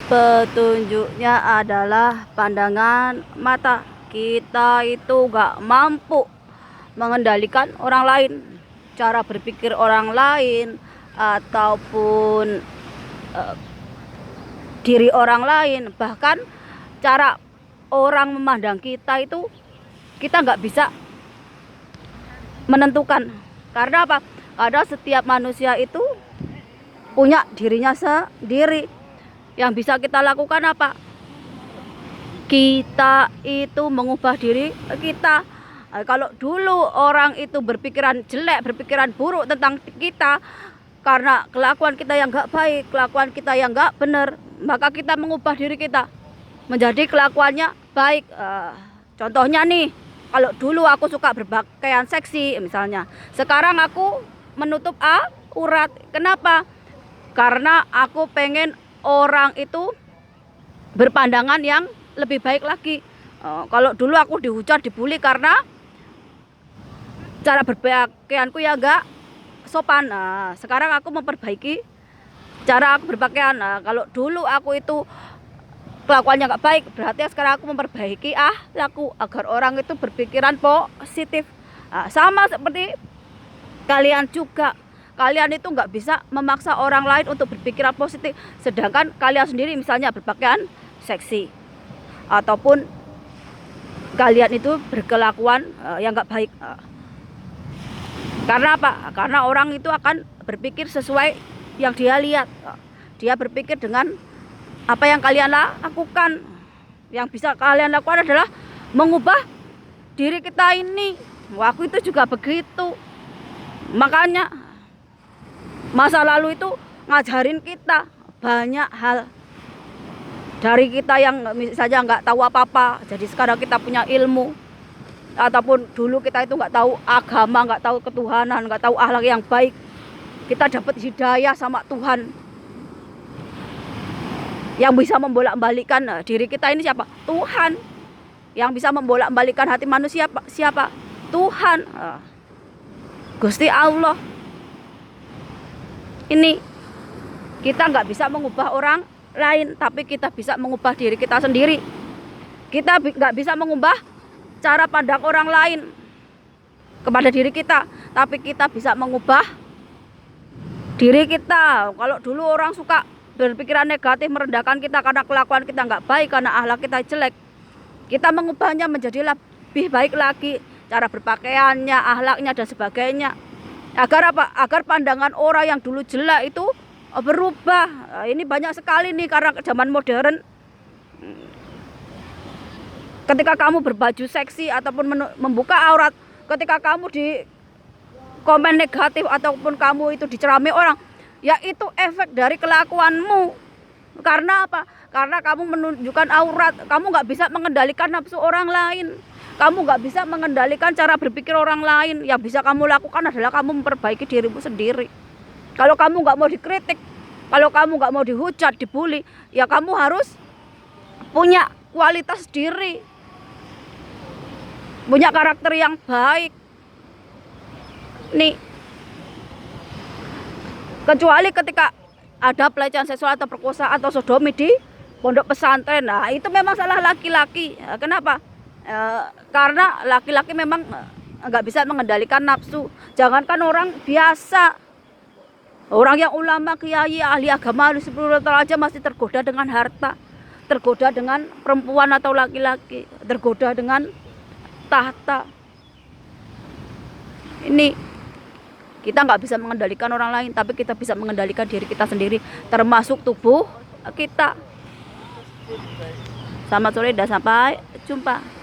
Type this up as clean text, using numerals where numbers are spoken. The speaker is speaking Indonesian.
Petunjuknya adalah pandangan mata. Kita itu gak mampu mengendalikan orang lain, cara berpikir orang lain, ataupun diri orang lain. Bahkan cara orang memandang kita itu kita nggak bisa menentukan. Karena apa? Karena setiap manusia itu punya dirinya sendiri. Yang bisa kita lakukan apa? Kita itu mengubah diri kita. Kalau dulu orang itu berpikiran jelek, berpikiran buruk tentang kita karena kelakuan kita yang gak baik, kelakuan kita yang gak benar, maka kita mengubah diri kita menjadi kelakuannya baik. Contohnya nih, kalau dulu aku suka berpakaian seksi misalnya, sekarang aku menutup aurat. Kenapa? Karena aku pengen orang itu berpandangan yang lebih baik lagi. Kalau dulu aku dihujat, dibully karena cara berpakaianku ya enggak sopan. Sekarang aku memperbaiki cara aku berpakaian. Kalau dulu aku itu kelakuannya enggak baik, berarti sekarang aku memperbaiki laku agar orang itu berpikiran positif. Sama seperti kalian juga. Kalian itu nggak bisa memaksa orang lain untuk berpikiran positif, sedangkan kalian sendiri misalnya berpakaian seksi ataupun kalian itu berkelakuan yang nggak baik. Karena apa? Karena orang itu akan berpikir sesuai yang dia lihat. Dia berpikir dengan apa yang kalian lakukan. Yang bisa kalian lakukan adalah mengubah diri kita ini. Aku itu juga begitu. Makanya masa lalu itu ngajarin kita banyak hal. Dari kita yang misalnya nggak tahu apa-apa, jadi sekarang kita punya ilmu. Ataupun dulu kita itu nggak tahu agama, nggak tahu ketuhanan, nggak tahu akhlak yang baik, kita dapat hidayah sama Tuhan. Yang bisa membolak-balikkan diri kita ini siapa? Tuhan. Yang bisa membolak-balikkan hati manusia siapa? Tuhan. Gusti Allah. Ini kita nggak bisa mengubah orang lain, tapi kita bisa mengubah diri kita sendiri. Kita nggak bisa mengubah cara pandang orang lain kepada diri kita, tapi kita bisa mengubah diri kita. Kalau dulu orang suka berpikiran negatif, merendahkan kita karena kelakuan kita nggak baik, karena akhlak kita jelek, kita mengubahnya menjadi lebih baik lagi, cara berpakaiannya, akhlaknya dan sebagainya. Agar apa? Agar pandangan orang yang dulu jelek itu berubah. Ini banyak sekali nih karena zaman modern. Ketika kamu berbaju seksi ataupun membuka aurat, ketika kamu di komen negatif ataupun kamu itu dicerami orang, ya itu efek dari kelakuanmu. Karena apa? Karena kamu menunjukkan aurat, kamu nggak bisa mengendalikan nafsu orang lain. Kamu nggak bisa mengendalikan cara berpikir orang lain. Yang bisa kamu lakukan adalah kamu memperbaiki dirimu sendiri. Kalau kamu nggak mau dikritik, kalau kamu nggak mau dihujat, dibully, ya kamu harus punya kualitas diri, punya karakter yang baik. Nih, kecuali ketika ada pelecehan seksual atau perkosaan atau sodomi di pondok pesantren, nah itu memang salah laki-laki. Kenapa? Karena laki-laki memang nggak bisa mengendalikan nafsu. Jangankan orang biasa, orang yang ulama, kiai, ahli agama, ahli spiritual aja masih tergoda dengan harta, tergoda dengan perempuan atau laki-laki, tergoda dengan tahta. Ini kita nggak bisa mengendalikan orang lain, tapi kita bisa mengendalikan diri kita sendiri, termasuk tubuh kita. Selamat sore dan sampai jumpa.